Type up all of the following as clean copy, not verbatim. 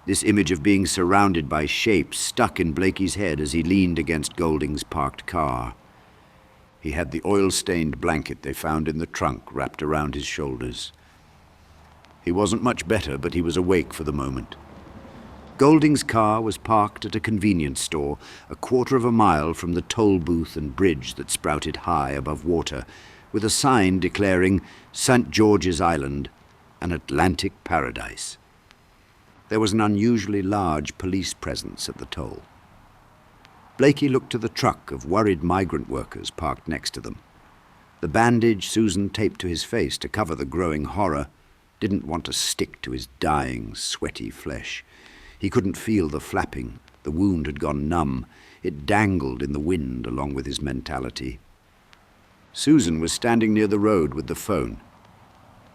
This image of being surrounded by shapes stuck in Blakey's head as he leaned against Golding's parked car. He had the oil-stained blanket they found in the trunk wrapped around his shoulders. He wasn't much better, but he was awake for the moment. Golding's car was parked at a convenience store a quarter of a mile from the toll booth and bridge that sprouted high above water, with a sign declaring St. George's Island, an Atlantic paradise. There was an unusually large police presence at the toll. Blakey looked to the truck of worried migrant workers parked next to them. The bandage Susan taped to his face to cover the growing horror didn't want to stick to his dying, sweaty flesh. He couldn't feel the flapping. The wound had gone numb. It dangled in the wind along with his mentality. Susan was standing near the road with the phone.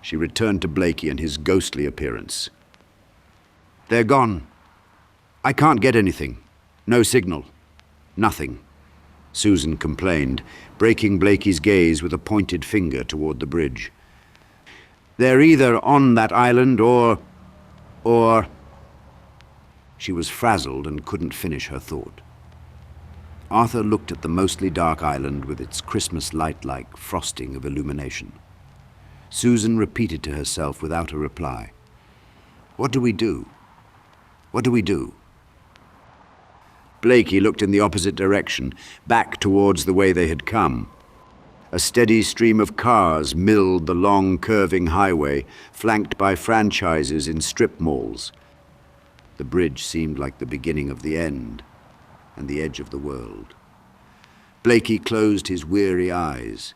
She returned to Blakey and his ghostly appearance. "They're gone. I can't get anything. No signal. Nothing," Susan complained, breaking Blakey's gaze with a pointed finger toward the bridge. "They're either on that island or... She was frazzled and couldn't finish her thought. Arthur looked at the mostly dark island with its Christmas light-like frosting of illumination. Susan repeated to herself without a reply. "What do we do? What do we do?" Blakey looked in the opposite direction, back towards the way they had come. A steady stream of cars milled the long, curving highway, flanked by franchises in strip malls. The bridge seemed like the beginning of the end, and the edge of the world. Blakey closed his weary eyes.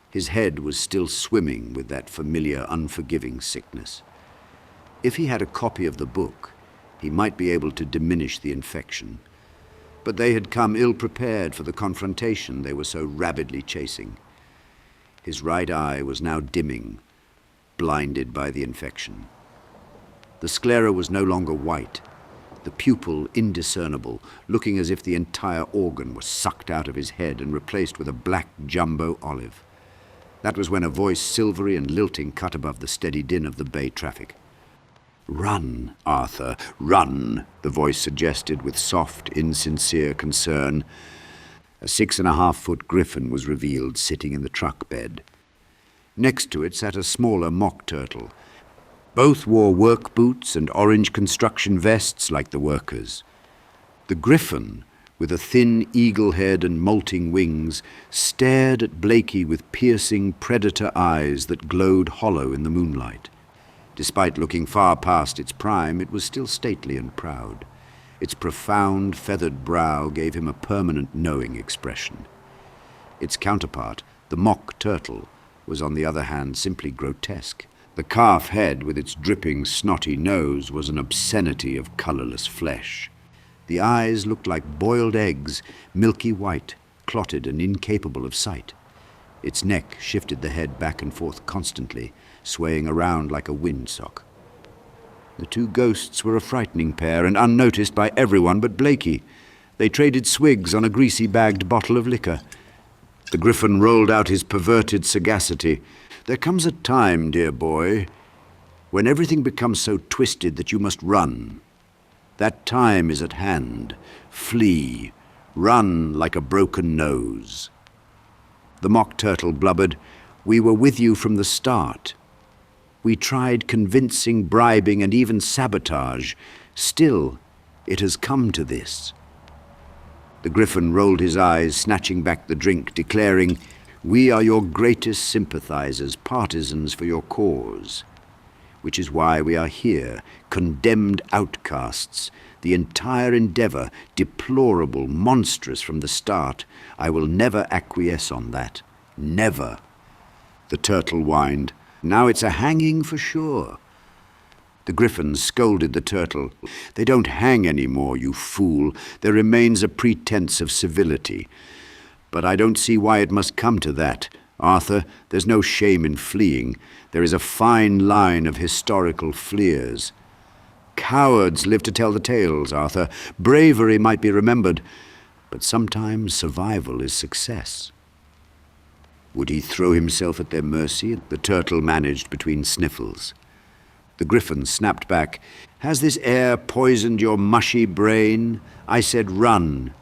His head was still swimming with that familiar, unforgiving sickness. If he had a copy of the book, he might be able to diminish the infection. But they had come ill-prepared for the confrontation they were so rabidly chasing. His right eye was now dimming, blinded by the infection. The sclera was no longer white, the pupil indiscernible, looking as if the entire organ was sucked out of his head and replaced with a black jumbo olive. That was when a voice, silvery and lilting, cut above the steady din of the bay traffic. "Run, Arthur, run," the voice suggested with soft, insincere concern. A 6.5-foot griffin was revealed sitting in the truck bed. Next to it sat a smaller mock turtle. Both wore work boots and orange construction vests like the workers. The griffin, with a thin eagle head and molting wings, stared at Blakey with piercing predator eyes that glowed hollow in the moonlight. Despite looking far past its prime, it was still stately and proud. Its profound, feathered brow gave him a permanent, knowing expression. Its counterpart, the mock turtle, was on the other hand simply grotesque. The calf head, with its dripping, snotty nose, was an obscenity of colorless flesh. The eyes looked like boiled eggs, milky white, clotted and incapable of sight. Its neck shifted the head back and forth constantly, swaying around like a windsock. The two ghosts were a frightening pair and unnoticed by everyone but Blakey. They traded swigs on a greasy-bagged bottle of liquor. The griffin rolled out his perverted sagacity. "There comes a time, dear boy, when everything becomes so twisted that you must run. That time is at hand. Flee. Run like a broken nose." The mock turtle blubbered, "We were with you from the start. We tried convincing, bribing, and even sabotage. Still, it has come to this." The griffin rolled his eyes, snatching back the drink, declaring, "We are your greatest sympathizers, partisans for your cause. Which is why we are here, condemned outcasts. The entire endeavor, deplorable, monstrous from the start. I will never acquiesce on that. Never." The turtle whined, "Now it's a hanging for sure." The griffin scolded the turtle. "They don't hang anymore, you fool. There remains a pretense of civility. But I don't see why it must come to that. Arthur, there's no shame in fleeing. There is a fine line of historical fleers. Cowards live to tell the tales, Arthur. Bravery might be remembered, but sometimes survival is success." Would he throw himself at their mercy? The turtle managed between sniffles. The Griffin snapped back. "Has this air poisoned your mushy brain? I said run.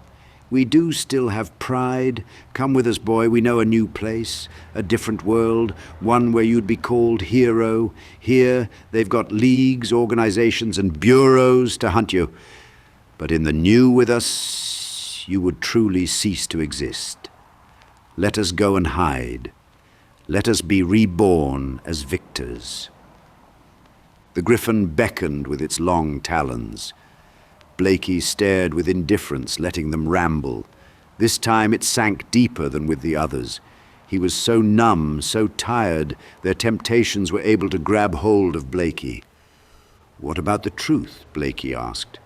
We do still have pride. Come with us, boy. We know a new place, a different world, one where you'd be called hero. Here, they've got leagues, organizations, and bureaus to hunt you. But in the new with us, you would truly cease to exist. Let us go and hide. Let us be reborn as victors." The Griffin beckoned with its long talons. Blakey stared with indifference, letting them ramble. This time it sank deeper than with the others. He was so numb, so tired, their temptations were able to grab hold of Blakey. "What about the truth?" Blakey asked.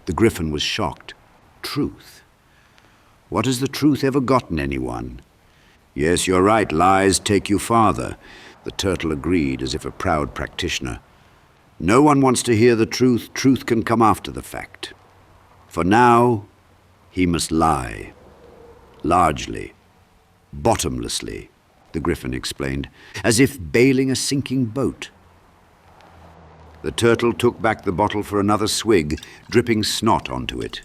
The Griffin was shocked. Truth? What has the truth ever gotten anyone? "Yes, you're right, lies take you farther," the turtle agreed as if a proud practitioner. "No one wants to hear the truth. Truth can come after the fact. For now, he must lie. Largely. Bottomlessly," the Griffin explained, as if bailing a sinking boat. The turtle took back the bottle for another swig, dripping snot onto it.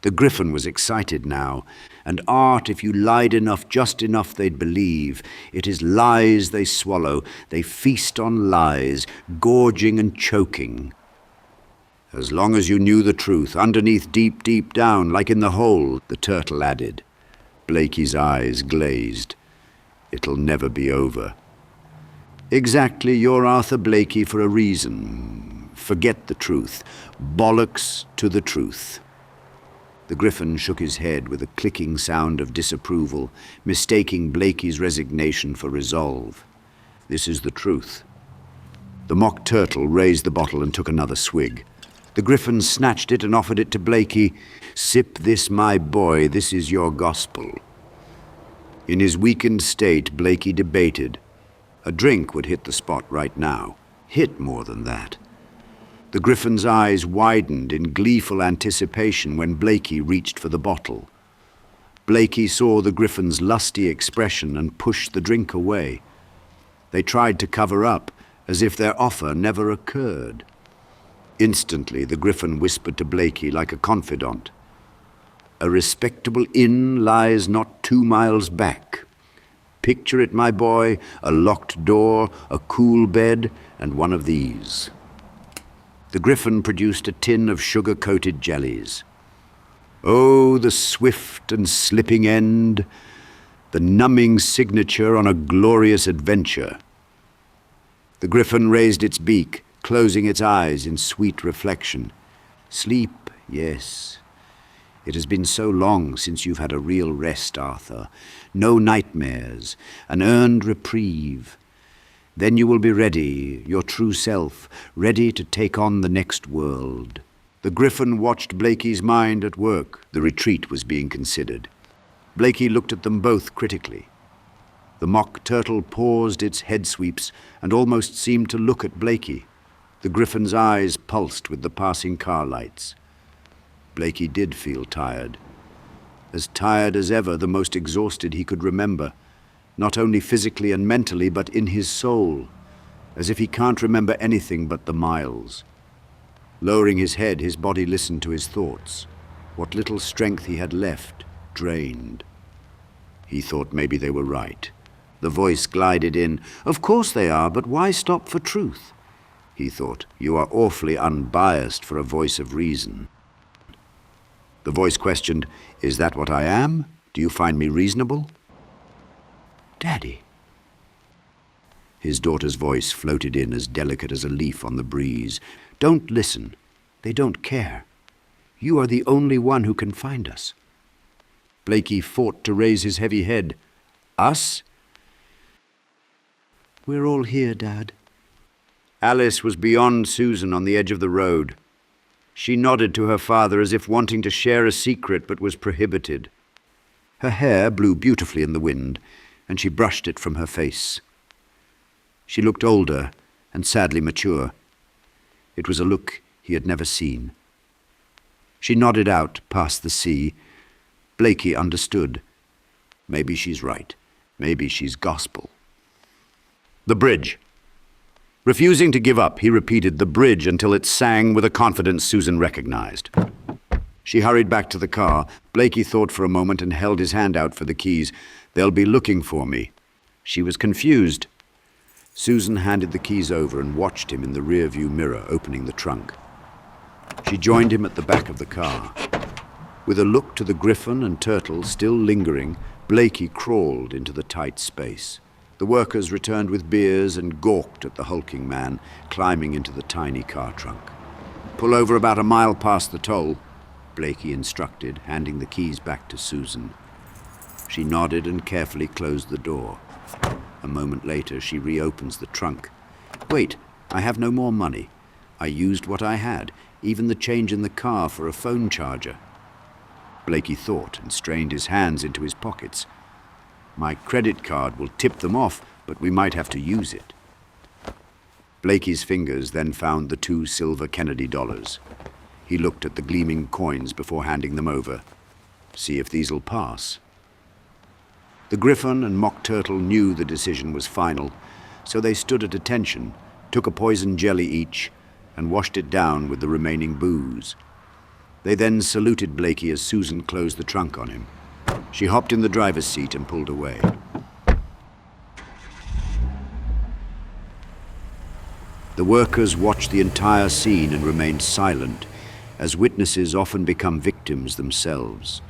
The Griffin was excited now, and art, if you lied enough, just enough, they'd believe. It is lies they swallow. They feast on lies, gorging and choking. "As long as you knew the truth, underneath, deep, deep down, like in the hole," the turtle added. Blakey's eyes glazed. "It'll never be over." "Exactly, you're Arthur Blakey for a reason. Forget the truth. Bollocks to the truth." The Griffin shook his head with a clicking sound of disapproval, mistaking Blakey's resignation for resolve. "This is the truth." The mock turtle raised the bottle and took another swig. The Griffin snatched it and offered it to Blakey. "Sip this, my boy. This is your gospel." In his weakened state, Blakey debated. A drink would hit the spot right now. Hit more than that. The Griffin's eyes widened in gleeful anticipation when Blakey reached for the bottle. Blakey saw the Griffin's lusty expression and pushed the drink away. They tried to cover up, as if their offer never occurred. Instantly, the Griffin whispered to Blakey like a confidant. "A respectable inn lies not 2 miles back. Picture it, my boy, a locked door, a cool bed, and one of these." The Griffin produced a tin of sugar-coated jellies. Oh, the swift and slipping end, the numbing signature on a glorious adventure. The Griffin raised its beak, closing its eyes in sweet reflection. "Sleep, yes. It has been so long since you've had a real rest, Arthur. No nightmares, an earned reprieve. Then you will be ready, your true self, ready to take on the next world." The Griffin watched Blakey's mind at work. The retreat was being considered. Blakey looked at them both critically. The mock turtle paused its head sweeps and almost seemed to look at Blakey. The Griffin's eyes pulsed with the passing car lights. Blakey did feel tired. As tired as ever, the most exhausted he could remember. Not only physically and mentally, but in his soul, as if he can't remember anything but the miles. Lowering his head, his body listened to his thoughts. What little strength he had left, drained. He thought maybe they were right. The voice glided in. "Of course they are, but why stop for truth?" He thought, "You are awfully unbiased for a voice of reason." The voice questioned, "Is that what I am? Do you find me reasonable?" "Daddy." His daughter's voice floated in as delicate as a leaf on the breeze. "Don't listen. They don't care. You are the only one who can find us." Blakey fought to raise his heavy head. "Us?" "We're all here, Dad." Alice was beyond Susan on the edge of the road. She nodded to her father as if wanting to share a secret but was prohibited. Her hair blew beautifully in the wind, and she brushed it from her face. She looked older and sadly mature. It was a look he had never seen. She nodded out past the sea. Blakey understood. Maybe she's right. Maybe she's gospel. The bridge. Refusing to give up, he repeated the bridge until it sang with a confidence Susan recognized. She hurried back to the car. Blakey thought for a moment and held his hand out for the keys. "They'll be looking for me." She was confused. Susan handed the keys over and watched him in the rearview mirror, opening the trunk. She joined him at the back of the car. With a look to the griffon and turtle still lingering, Blakey crawled into the tight space. The workers returned with beers and gawked at the hulking man climbing into the tiny car trunk. "Pull over about a mile past the toll," Blakey instructed, handing the keys back to Susan. She nodded and carefully closed the door. A moment later, she reopens the trunk. "Wait, I have no more money. I used what I had, even the change in the car for a phone charger." Blakey thought and strained his hands into his pockets. "My credit card will tip them off, but we might have to use it." Blakey's fingers then found the 2 silver Kennedy dollars. He looked at the gleaming coins before handing them over. "See if these'll pass." The griffon and mock turtle knew the decision was final, so they stood at attention, took a poison jelly each, and washed it down with the remaining booze. They then saluted Blakey as Susan closed the trunk on him. She hopped in the driver's seat and pulled away. The workers watched the entire scene and remained silent, as witnesses often become victims themselves.